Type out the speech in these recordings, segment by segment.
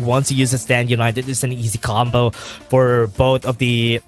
once you use a stand united, it's an easy combo for both of the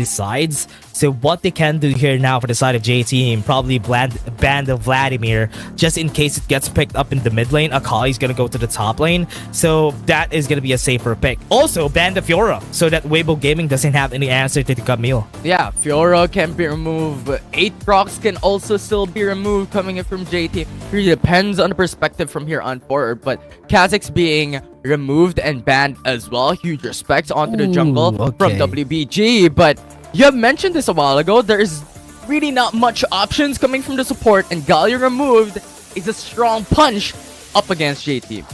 sides. So what they can do here now for the side of J Team, probably ban the Vladimir just in case it gets picked up in the mid lane. Akali's gonna go to the top lane, so that is gonna be a safer pick. Also ban the Fiora so that Weibo Gaming doesn't have any answer to the Camille. Yeah, Fiora can be removed. Aatrox can also still be removed coming in from J Team. Really depends on the perspective from here on forward, but Kha'Zix being removed and banned as well. Huge respect onto the jungle from WBG, but you have mentioned this a while ago. There's really not much options coming from the support, and Galio removed is a strong punch up against J Team.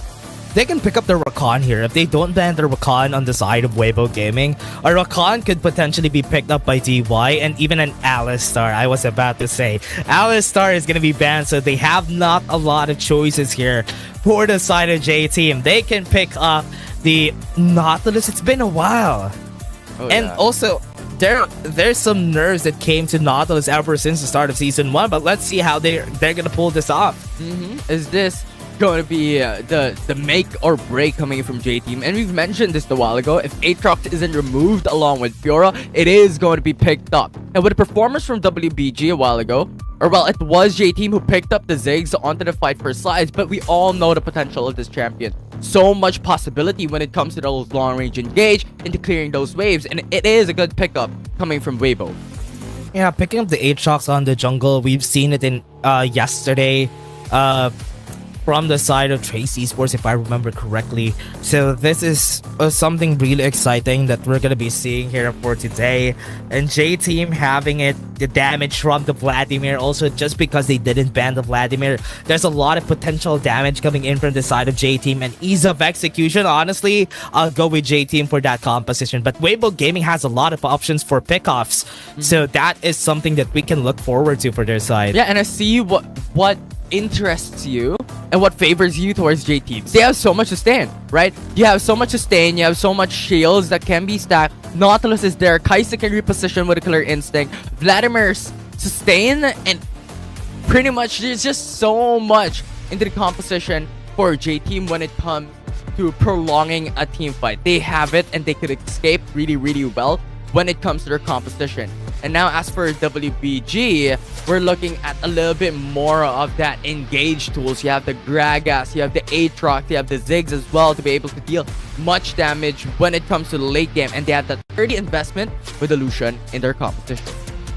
They can pick up the Rakan here. If they don't ban the Rakan on the side of Weibo Gaming, a Rakan could potentially be picked up by DY, and even an Alistar. I was about to say Alistar is going to be banned, so they have not a lot of choices here for the side of J Team. They can pick up the Nautilus. It's been a while. And also there's some nerves that came to Nautilus ever since the start of season 1, but let's see how they're gonna pull this off. Is this going to be the make or break coming from J Team? And we've mentioned this a while ago. If Aatrox isn't removed along with Fiora, it is going to be picked up. And with the performance from WBG a while ago, or well, it was J Team who picked up the Ziggs onto the fight for slides, but we all know the potential of this champion. So much possibility when it comes to those long range engage into clearing those waves, and it is a good pickup coming from Weibo. Yeah, picking up the Aatrox on the jungle, we've seen it in yesterday from the side of Trace Esports, if I remember correctly. So this is something really exciting that we're gonna be seeing here for today. And J Team having the damage from the Vladimir, also just because they didn't ban the Vladimir, there's a lot of potential damage coming in from the side of J Team, and ease of execution. Honestly, I'll go with J Team for that composition, but Weibo Gaming has a lot of options for pickoffs, so that is something that we can look forward to for their side. Yeah, and I see what interests you and what favors you towards J Team. They have so much to stand, right? You have so much to stand, you have so much shields that can be stacked. Nautilus is there, Kai'Sa can reposition with a clear instinct, Vladimir's sustain, and pretty much there's just so much into the composition for J Team when it comes to prolonging a team fight. They have it, and they could escape really, really well when it comes to their composition. And now as for WBG, we're looking at a little bit more of that engage tools. You have the Gragas, you have the Aatrox, you have the Ziggs as well to be able to deal much damage when it comes to the late game. And they have that 30 investment with the Lucian in their competition.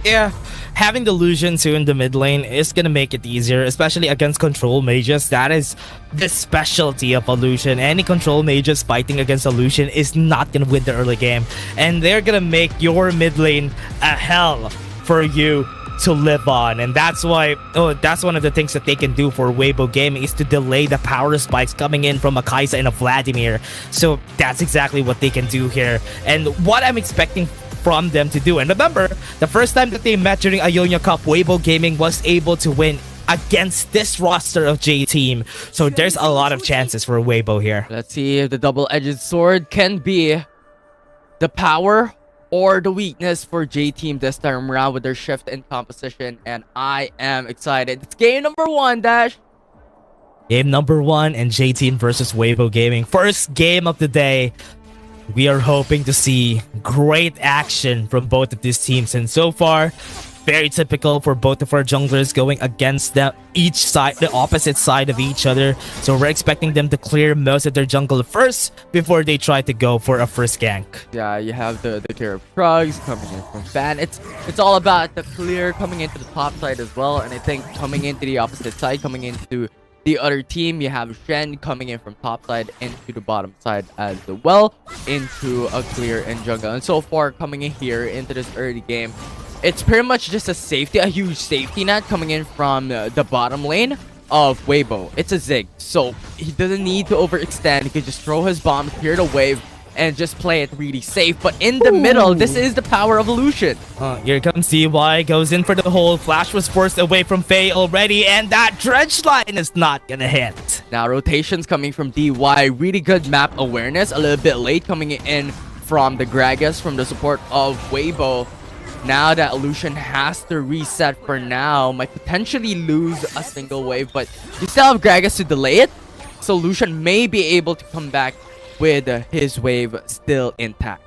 Yeah, having the Lucian too in the mid lane is gonna make it easier, especially against control mages. That is the specialty of a Lucian. Any control mages fighting against a Lucian is not gonna win the early game, and they're gonna make your mid lane a hell for you to live on. And that's why that's one of the things that they can do for Weibo Gaming, is to delay the power spikes coming in from a Kai'Sa and a Vladimir. So that's exactly what they can do here, and what I'm expecting from them to do. And remember, the first time that they met during Ionia Cup, Weibo Gaming was able to win against this roster of J Team. So there's a lot of chances for Weibo here. Let's see if the double-edged sword can be the power or the weakness for J Team this time around with their shift in composition. And I am excited. It's game number 1, Dash. Game number 1 and J Team versus Weibo Gaming. First game of the day. We are hoping to see great action from both of these teams, and so far, very typical for both of our junglers going against them, each side, the opposite side of each other. So we're expecting them to clear most of their jungle first before they try to go for a first gank. Yeah, you have the clear of Krugs coming in from Fan. It's all about the clear coming into the top side as well, and I think coming into the opposite side, coming into the other team, you have Shen coming in from top side into the bottom side as well, into a clear in jungle. And so far, coming in here into this early game, it's pretty much just a huge safety net coming in from the bottom lane of Weibo. It's a Zig, so he doesn't need to overextend. He can just throw his bomb, clear the wave, and just play it really safe. But in the middle, this is the power of Illusion. Here comes DY, goes in for the hold. Flash was forced away from Faye already, and that dredge line is not gonna hit. Now rotations coming from DY, really good map awareness, a little bit late coming in from the Gragas from the support of Weibo. Now that Illusion has to reset for now, might potentially lose a single wave, but you still have Gragas to delay it, so Lucian may be able to come back with his wave still intact.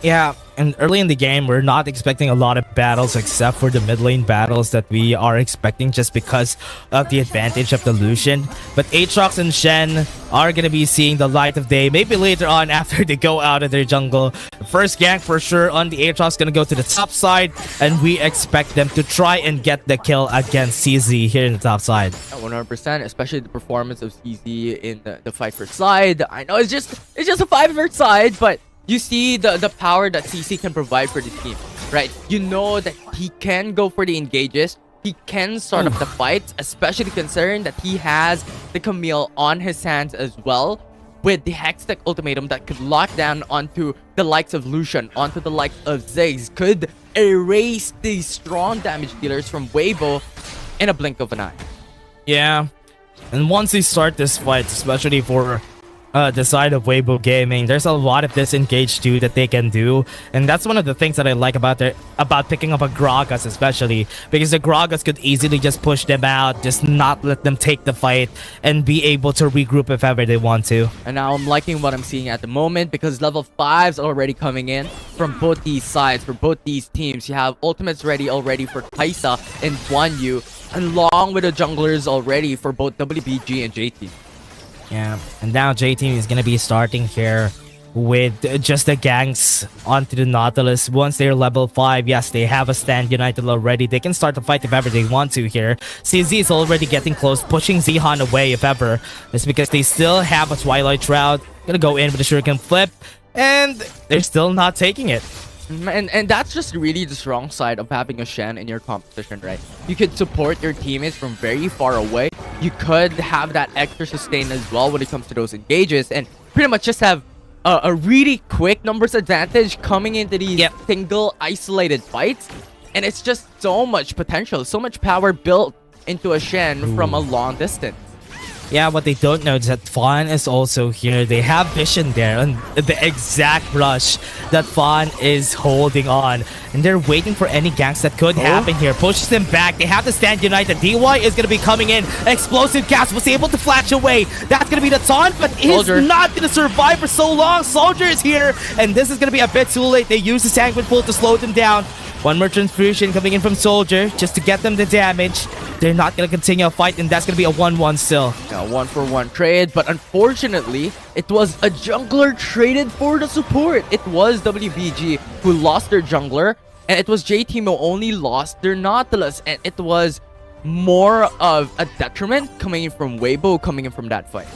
Yeah, and early in the game, we're not expecting a lot of battles except for the mid lane battles that we are expecting just because of the advantage of the Lucian. But Aatrox and Shen are going to be seeing the light of day maybe later on after they go out of their jungle. The first gank for sure on the Aatrox going to go to the top side, and we expect them to try and get the kill against CZ here in the top side. 100%, especially the performance of CZ in the fight for side. I know it's just a fight for side, but you see the power that CC can provide for the team, right? You know that he can go for the engages. He can start up the fights, especially considering that he has the Camille on his hands as well, with the Hextech ultimatum that could lock down onto the likes of Lucian, onto the likes of Ziggs, could erase these strong damage dealers from Weibo in a blink of an eye. Yeah, and once they start this fight, especially for the side of Weibo Gaming, there's a lot of disengage too that they can do, and that's one of the things that I like about picking up a Gragas, especially because the Gragas could easily just push them out, just not let them take the fight, and be able to regroup if ever they want to. And now I'm liking what I'm seeing at the moment, because level 5's already coming in from both these sides, for both these teams. You have ultimates ready already for Kaisa and Guanyu, along with the junglers already for both WBG and JT. Yeah, and now J-Team is going to be starting here with just the ganks onto the Nautilus. Once they're level 5, yes, they have a stand united already. They can start the fight if ever they want to here. CZ is already getting close, pushing Zihan away if ever. It's because they still have a Twilight Shroud. Gonna go in with a Shuriken Flip, and they're still not taking it. And that's just really the strong side of having a Shen in your competition, right? You could support your teammates from very far away. You could have that extra sustain as well when it comes to those engages, and pretty much just have a really quick numbers advantage coming into these single isolated fights. And it's just so much potential, so much power built into a Shen from a long distance. Yeah, what they don't know is that Fawn is also here. They have vision there on the exact rush that Fawn is holding on. And they're waiting for any ganks that could happen here. Pushes them back. They have to stand united. DY is going to be coming in. Explosive Gas was able to flash away. That's going to be the taunt, but he's not going to survive for so long. Soldier is here, and this is going to be a bit too late. They use the Sanguine Pull to slow them down. One more transfusion coming in from Soldier just to get them the damage. They're not going to continue a fight, and that's going to be a 1-1 still. Yeah, 1-for-1 trade, but unfortunately, it was a jungler traded for the support. It was WBG who lost their jungler, and it was JTeam who only lost their Nautilus, and it was more of a detriment coming in from Weibo, coming in from that fight.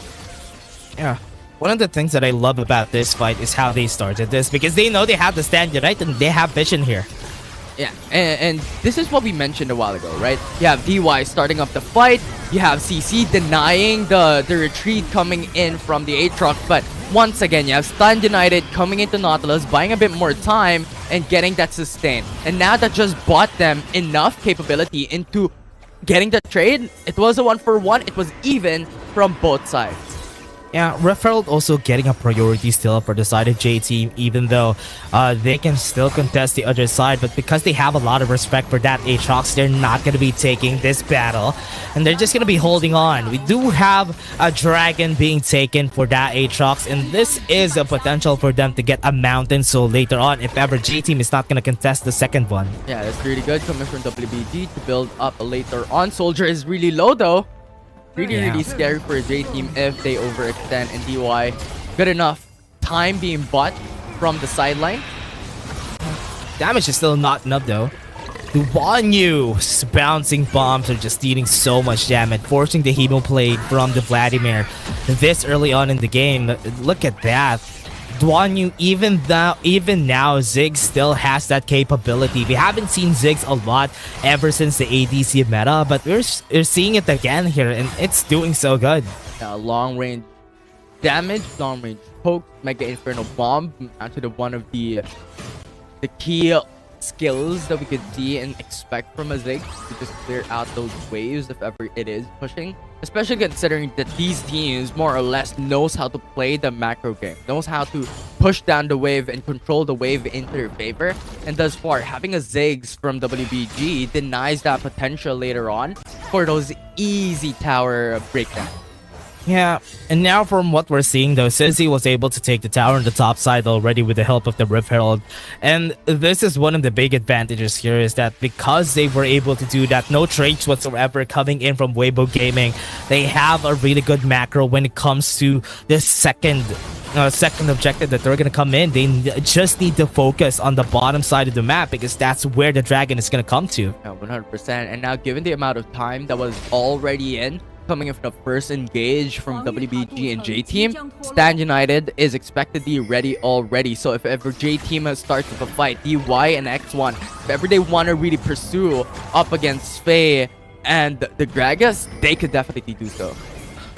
Yeah. One of the things that I love about this fight is how they started this, because they know they have the stand right, and they have vision here. Yeah, and this is what we mentioned a while ago, right? You have DY starting up the fight, you have CC denying the retreat coming in from the Aatrox, but once again, you have Stand United coming into Nautilus, buying a bit more time, and getting that sustain. And now that just bought them enough capability into getting the trade, it was a 1-for-1, it was even from both sides. Yeah, Referral also getting a priority still for the side of J-Team, even though they can still contest the other side. But because they have a lot of respect for that Aatrox, they're not going to be taking this battle. And they're just going to be holding on. We do have a Dragon being taken for that Aatrox. And this is a potential for them to get a Mountain Soul later on if ever J-Team is not going to contest the second one. Yeah, that's really good coming from WBG to build up later on. Soldier is really low though. Really scary for a J-Team if they overextend, and DY good enough time being bought from the sideline. Damage is still not enough though. The Guanyu's bouncing bombs are just dealing so much damage, forcing the Hemo play from the Vladimir this early on in the game. Look at that. Guanyu, even now, Ziggs still has that capability. We haven't seen Ziggs a lot ever since the ADC meta, but we're seeing it again here, and it's doing so good. Long range damage, long range poke, Mega Inferno Bomb, actually one of the key skills that we could see and expect from a Ziggs to just clear out those waves if ever it is pushing. Especially considering that these teams more or less knows how to play the macro game, knows how to push down the wave and control the wave into their favor. And thus far, having a Ziggs from WBG denies that potential later on for those easy tower breakdowns. Yeah, and now from what we're seeing though, Cincy was able to take the tower on the top side already with the help of the Rift Herald. And this is one of the big advantages here, is that because they were able to do that, no trades whatsoever coming in from Weibo Gaming, they have a really good macro when it comes to the second objective that they're gonna come in. They just need to focus on the bottom side of the map because that's where the dragon is gonna come to. Yeah, 100%. And now, given the amount of time that was already in, coming in from the first engage from WBG and J-Team, Stand United is expected to be ready already. So if ever J-Team starts with a fight, DY and X1, if ever they want to really pursue up against Faye and the Gragas, they could definitely do so.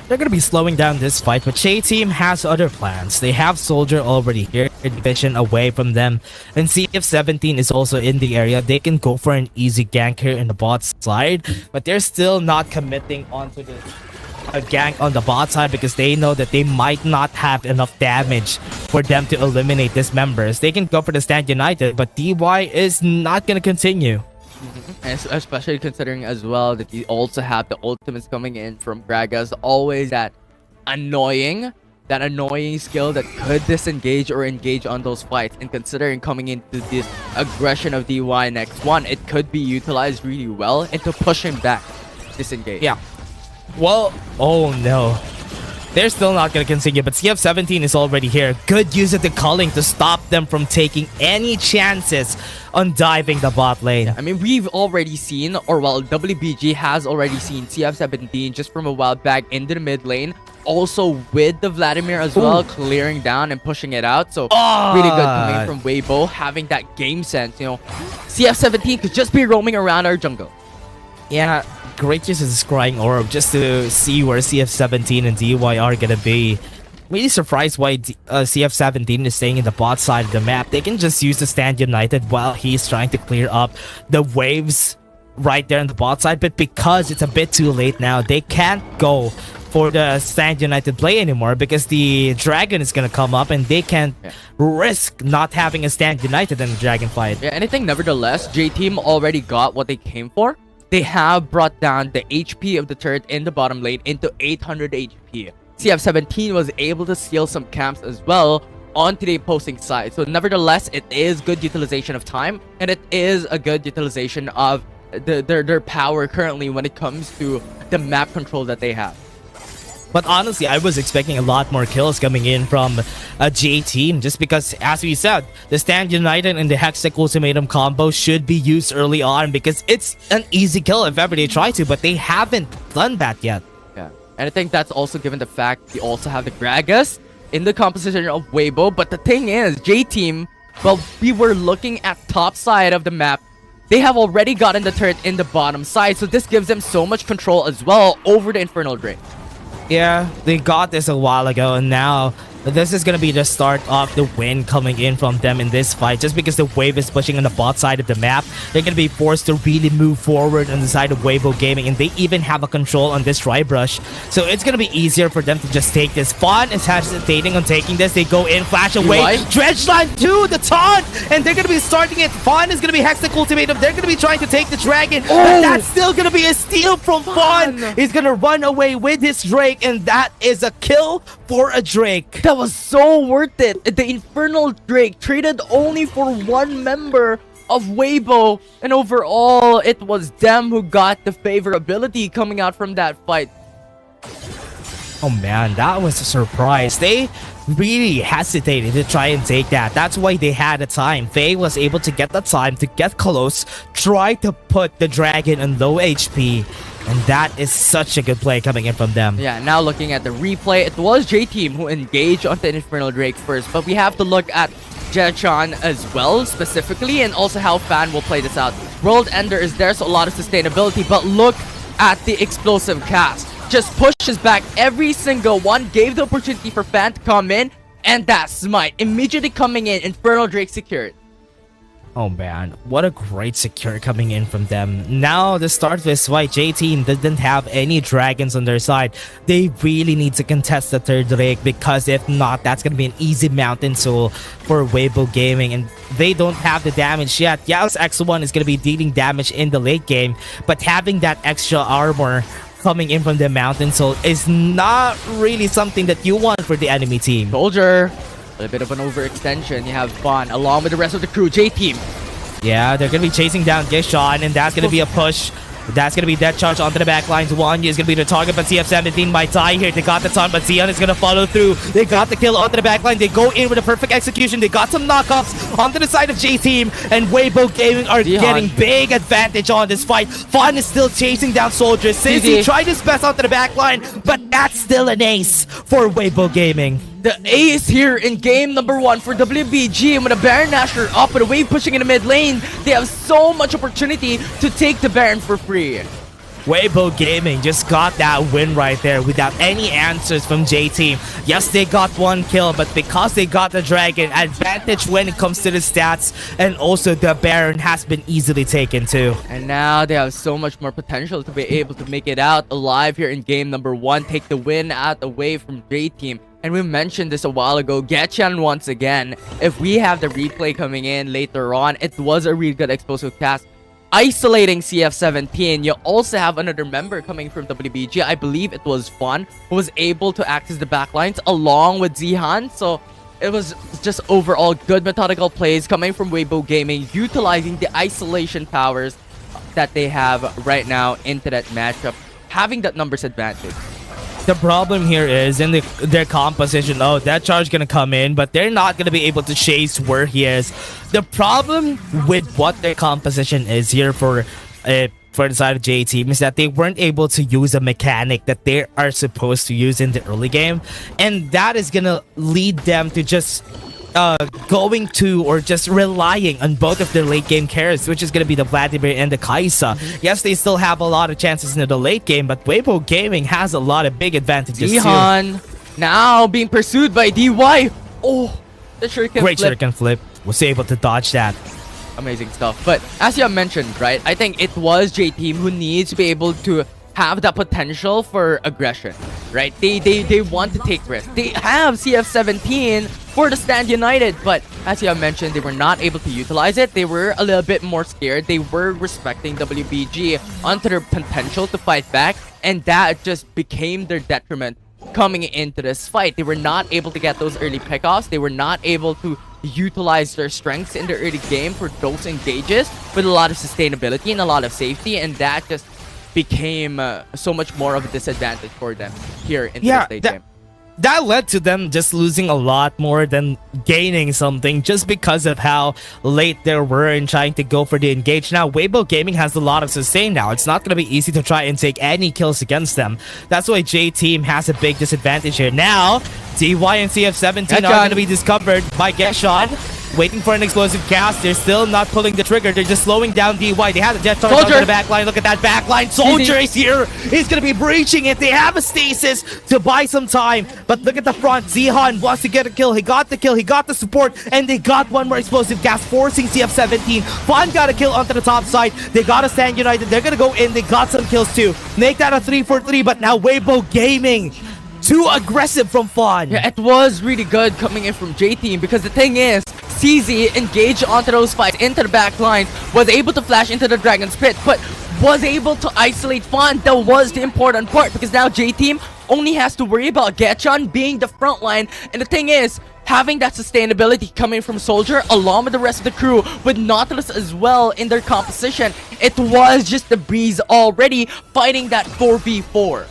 They're gonna be slowing down this fight, but J-Team has other plans. They have Soldier already here, division away from them, and CF17 is also in the area. They can go for an easy gank here in the bot side, but they're still not committing onto the gank on the bot side because they know that they might not have enough damage for them to eliminate these members. They can go for the Stand United, but DY is not gonna continue. And especially considering as well that you also have the ultimates coming in from Gragas, always that annoying skill that could disengage or engage on those fights. And considering coming into this aggression of DY and X1, it could be utilized really well into pushing back disengage. Yeah. Well, oh no. They're still not going to continue, but CF17 is already here. Good use of the culling to stop them from taking any chances on diving the bot lane. I mean, we've already seen, or well, WBG has already seen CF17 just from a while back into the mid lane. Also with the Vladimir as well, clearing down and pushing it out. So really good coming from Weibo, having that game sense. You know, CF17 could just be roaming around our jungle. Yeah, great use of the Scrying Orb just to see where CF17 and DY are gonna be. Really surprised why CF17 is staying in the bot side of the map. They can just use the Stand United while he's trying to clear up the waves right there on the bot side. But because it's a bit too late now, they can't go for the Stand United play anymore because the dragon is gonna come up and they can't risk not having a Stand United in the dragon fight. Yeah, anything nevertheless, J-Team already got what they came for. They have brought down the HP of the turret in the bottom lane into 800 HP. CF17 was able to steal some camps as well onto the opposing side. So nevertheless, it is good utilization of time, and it is a good utilization of their power currently when it comes to the map control that they have. But honestly, I was expecting a lot more kills coming in from a J-Team just because, as we said, the Stand United and the Hextech Ultimatum combo should be used early on because it's an easy kill if ever they try to, but they haven't done that yet. Yeah, and I think that's also given the fact they also have the Gragas in the composition of Weibo. But the thing is, J-Team, well, we were looking at top side of the map. They have already gotten the turret in the bottom side, so this gives them so much control as well over the Infernal Drake. Yeah, they got this a while ago, and now this is gonna be the start of the win coming in from them in this fight. Just because the wave is pushing on the bot side of the map, they're gonna be forced to really move forward on the side of Weibo Gaming, and they even have a control on this Dry Brush. So it's gonna be easier for them to just take this. Fawn is hesitating on taking this. They go in, flash away. Dredgeline to the taunt, and they're gonna be starting it. Fawn is gonna be Hextech Ultimatum. They're gonna be trying to take the dragon, but that's still gonna be a steal from Fawn. He's gonna run away with his Drake, and that is a kill for a Drake. That was so worth it. The Infernal Drake traded only for one member of Weibo, and overall it was them who got the favorability coming out from that fight. Oh man, that was a surprise. They really hesitated to try and take that. That's why they had a time. Faye was able to get the time to get close, try to put the dragon on low HP, and that is such a good play coming in from them. Yeah, now looking at the replay, it was J-Team who engaged on the Infernal Drake first, but we have to look at Jetron as well, specifically, and also how Fan will play this out. World Ender is there, so a lot of sustainability, but look at the explosive cast. Just pushes back every single one, gave the opportunity for Fan to come in, and that smite immediately coming in, Infernal Drake secured. Oh man, what a great secure coming in from them. Now, the start of this fight, J-Team didn't have any dragons on their side. They really need to contest the third Drake, because if not, that's going to be an easy mountain soul for Weibo Gaming, and they don't have the damage yet. Yao's X1 is going to be dealing damage in the late game, but having that extra armor coming in from the mountain soul is not really something that you want for the enemy team. Soldier, a bit of an overextension. You have Fun along with the rest of the crew. J-Team. Yeah, they're going to be chasing down Gishon, and that's going to be a push. That's going to be dead charge onto the back lines. Wanya is going to be the target, but CF17 might die here. They got the ton, but Xion is going to follow through. They got the kill onto the back line. They go in with a perfect execution. They got some knockoffs onto the side of J-Team, and Weibo Gaming are getting big advantage on this fight. Fun is still chasing down Soldiers. Since he tried his best onto the back line, but that's still an ace for Weibo Gaming. The ace here in game number 1 for WBG, and with a Baron Nashor up with a wave pushing in the mid lane, they have so much opportunity to take the Baron for free. Weibo Gaming just got that win right there without any answers from J-Team. Yes, they got 1 kill, but because they got the Dragon, advantage when it comes to the stats, and also the Baron has been easily taken too. And now they have so much more potential to be able to make it out alive here in game number 1, take the win out away from J-Team. And we mentioned this a while ago, Getchan once again, if we have the replay coming in later on, it was a really good explosive cast. Isolating CF17, you also have another member coming from WBG. I believe it was Fun, who was able to access the backlines along with Zihan. So it was just overall good methodical plays coming from Weibo Gaming, utilizing the isolation powers that they have right now into that matchup, having that numbers advantage. The problem here is in their composition. Oh, that charge gonna come in, but they're not gonna be able to chase where he is. The problem with what their composition is here for the side of J-Team is that they weren't able to use a mechanic that they are supposed to use in the early game, and that is gonna lead them to just going to or just relying on both of their late game carries, which is going to be the Vladimir and the Kaisa. Yes, they still have a lot of chances in the late game, but Weibo Gaming has a lot of big advantages Zihan now being pursued by DY. Oh, the shuriken Great shuriken flip. Was able to dodge that. Amazing stuff. But as you have mentioned, right, I think it was J-Team who needs to be able to have that potential for aggression, right? They want to take risks. They have CF17 for the Stand United, but as you have mentioned, they were not able to utilize it. They were a little bit more scared. They were respecting WBG onto their potential to fight back, and that just became their detriment coming into this fight. They were not able to get those early pickoffs. They were not able to utilize their strengths in the early game for those engages with a lot of sustainability and a lot of safety, and that just became so much more of a disadvantage for them here in the late game. That led to them just losing a lot more than gaining something just because of how late they were in trying to go for the engage. Now, Weibo Gaming has a lot of sustain now. It's not going to be easy to try and take any kills against them. That's why J-Team has a big disadvantage here. Now, DY and CF17 are going to be discovered by Geshon. Waiting for an explosive cast. They're still not pulling the trigger. They're just slowing down DY. They have a jet charge onto the back line. Look at that back line. Soldier is here. He's going to be breaching it. They have a stasis to buy some time. But look at the front. Zihan wants to get a kill. He got the kill. He got the support. And they got one more explosive gas, forcing CF17. Fun got a kill onto the top side. They got a Stand United. They're going to go in. They got some kills too. Make that a 3-for-3. But now Weibo Gaming, too aggressive from Fun. Yeah, it was really good coming in from J-Team, because the thing is, CZ engaged onto those fights into the back line, was able to flash into the Dragon's Pit, but was able to isolate Fun. That was the important part, because now J-Team only has to worry about Getchan being the front line. And the thing is, having that sustainability coming from Soldier along with the rest of the crew, with Nautilus as well in their composition, it was just the breeze already fighting that 4v4.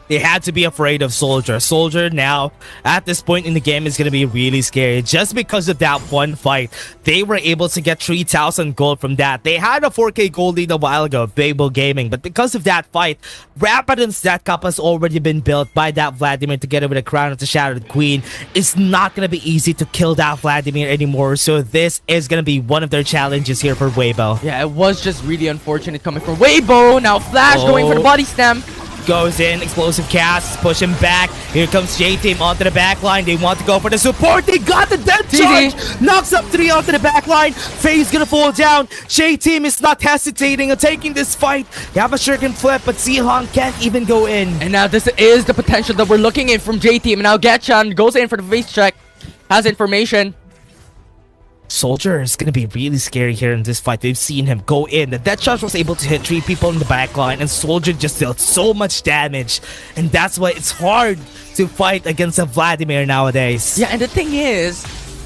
They had to be afraid of Soldier. Soldier now, at this point in the game, is going to be really scary. Just because of that one fight, they were able to get 3,000 gold from that. They had a 4k gold lead a while ago, Weibo Gaming. But because of that fight, Rapidon's stat cap has already been built by that Vladimir together with the Crown of the Shattered Queen. It's not going to be easy to kill that Vladimir anymore. So this is going to be one of their challenges here for Weibo. Yeah, it was just really unfortunate coming from Weibo. Now Flash going for the body stem. Goes in, explosive cast, push him back. Here comes J-Team onto the back line. They want to go for the support. They got the death charge. Knocks up 3 onto the back line. Faye's gonna fall down. J-Team is not hesitating on taking this fight. They have a shuriken flip, but Zihan can't even go in. And now this is the potential that we're looking in from J-Team. And now Getchan goes in for the face check. Has information. Soldier is going to be really scary here in this fight. We've seen him go in. The death charge was able to hit 3 people in the back line, and Soldier just dealt so much damage. And that's why it's hard to fight against a Vladimir nowadays. Yeah, and the thing is,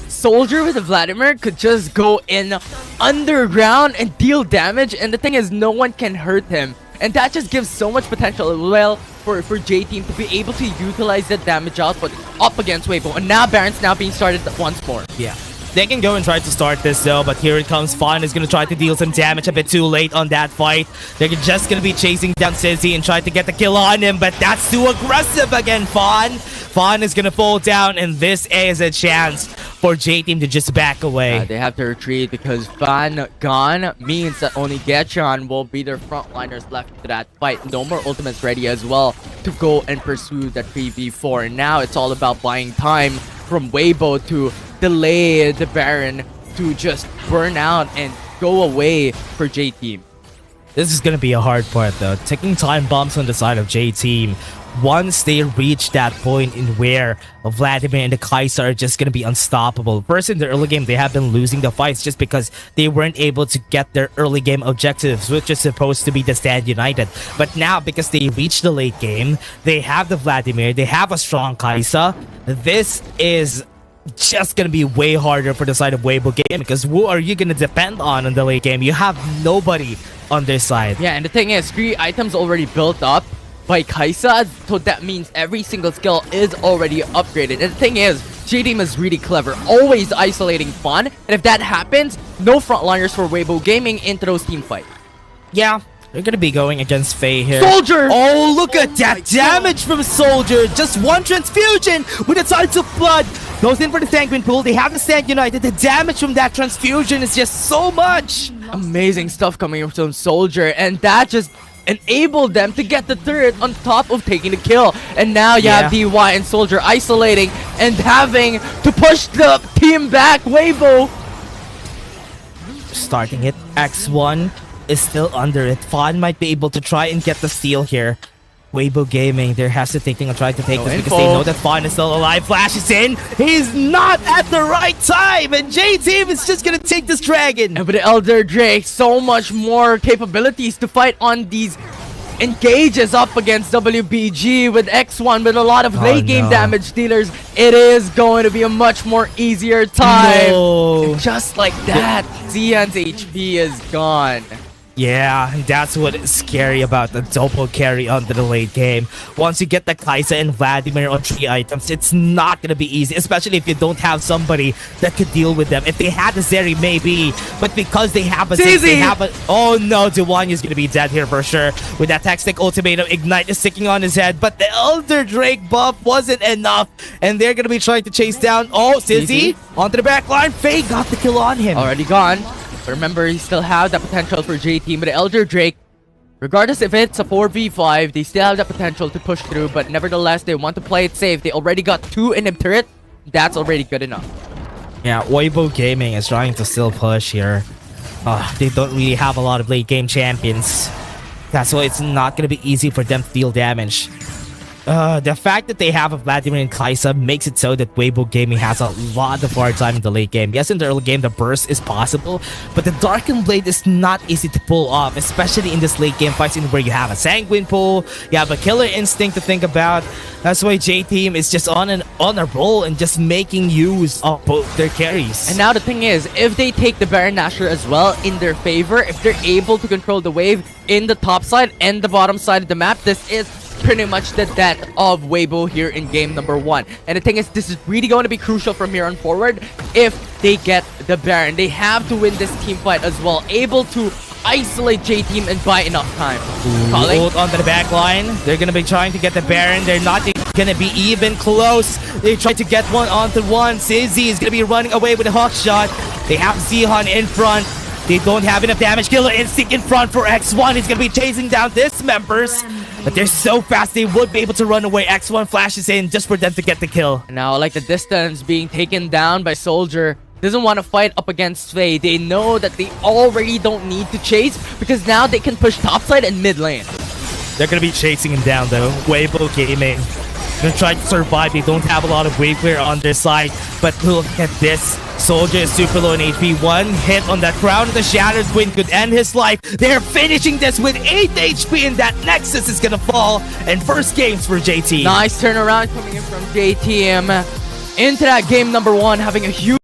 Soldier with a Vladimir could just go in underground and deal damage, and the thing is, no one can hurt him. And that just gives so much potential as well for J-Team to be able to utilize that damage output up against Weibo. And now Baron's now being started once more. Yeah. They can go and try to start this though, but here it comes. Fawn is going to try to deal some damage a bit too late on that fight. They're just going to be chasing down Sizzy and try to get the kill on him, but that's too aggressive again, Fawn. Fawn is going to fall down, and this is a chance for J-Team to just back away. They have to retreat because Fan gone means that only Getchon will be their frontliners left to that fight. No more ultimates ready as well to go and pursue that 3v4. And now it's all about buying time from Weibo to delay the Baron to just burn out and go away for J-Team. This is going to be a hard part though. Taking time bombs on the side of J-Team. Once they reach that point in where Vladimir and the Kaiser are just going to be unstoppable. First, in the early game, they have been losing the fights just because they weren't able to get their early game objectives, which is supposed to be the Stand United. But now, because they reached the late game, they have the Vladimir, they have a strong Kaiser. This is just gonna be way harder for the side of Weibo game, because who are you gonna depend on in the late game? You have nobody on their side. Yeah, and the thing is, 3 items already built up by Kaisa, so that means every single skill is already upgraded. And the thing is, J-Team is really clever, always isolating Fun, and if that happens, no frontliners for Weibo Gaming into those team fight. Yeah, they're gonna be going against Faye here. Soldier! Oh, look at that damage from Soldier! Just one transfusion with a touch of blood. Goes in for the Sanguine Pool. They have the Stand United. The damage from that transfusion is just so much. Amazing stuff coming from Soldier, and that just enabled them to get the turret on top of taking the kill. And now you have DY and Soldier isolating and having to push the team back. Weibo starting it. X1 is still under it. Fawn might be able to try and get the steal here. Weibo Gaming, they're hesitating on trying to take this because they know that Fawn is still alive. Flashes in. He's not at the right time, and J-Team is just gonna take this dragon. And with the Elder Drake, so much more capabilities to fight on these engages up against WBG with X1 with a lot of late game damage dealers. It is going to be a much more easier time. And just like that, Xian's HP is gone. Yeah, that's what is scary about the double carry onto the late game. Once you get the Kaisa and Vladimir on 3 items, it's not gonna be easy, especially if you don't have somebody that could deal with them. If they had a Zeri, maybe, but because they have a Zeri, they have a... Oh no, Duwanya is gonna be dead here for sure. With that Tech-Stick Ultimatum, Ignite is sticking on his head, but the Elder Drake buff wasn't enough, and they're gonna be trying to chase down... Oh, Sizzy onto the back line. Faye got the kill on him. Already gone. But remember, he still has that potential for J-Team. But the Elder Drake, regardless if it's a 4v5, they still have that potential to push through. But nevertheless, they want to play it safe. They already got 2 in the turret. That's already good enough. Yeah, Weibo Gaming is trying to still push here. They don't really have a lot of late game champions. That's why it's not going to be easy for them to deal damage. The fact that they have a Vladimir and Kaisa makes it so that Weibo Gaming has a lot of hard time in the late game. Yes, in the early game, the burst is possible, but the Darkened Blade is not easy to pull off, especially in this late game fights where you have a Sanguine Pool, you have a Killer Instinct to think about. That's why J-Team is just on a roll and just making use of both their carries. And now the thing is, if they take the Baron Nashor as well in their favor, if they're able to control the wave in the top side and the bottom side of the map, this is pretty much the death of Weibo here in game number 1. And the thing is, this is really going to be crucial from here on forward. If they get the Baron, they have to win this team fight as well, able to isolate J-Team and buy enough time. Ult onto the back line. They're going to be trying to get the Baron. They're not going to be even close. They try to get one onto one. Sizzy is going to be running away with a hawk shot. They have Zihan in front. They don't have enough damage. Killer Instinct in front for X1. He's going to be chasing down Dismembers. But they're so fast, they would be able to run away. X1 flashes in just for them to get the kill. Now, like the distance being taken down by Soldier, doesn't want to fight up against Faye. They know that they already don't need to chase because now they can push topside and mid lane. They're going to be chasing him down though. Weibo Gaming gonna try to survive. They don't have a lot of wave clear on their side, but look at this. Soldier is super low in HP. One hit on that crown of the Shattered Twin could end his life. They're finishing this with 8 HP, and that Nexus is gonna fall. And first games for JT. Nice turnaround coming in from JTM into that game number 1, having a huge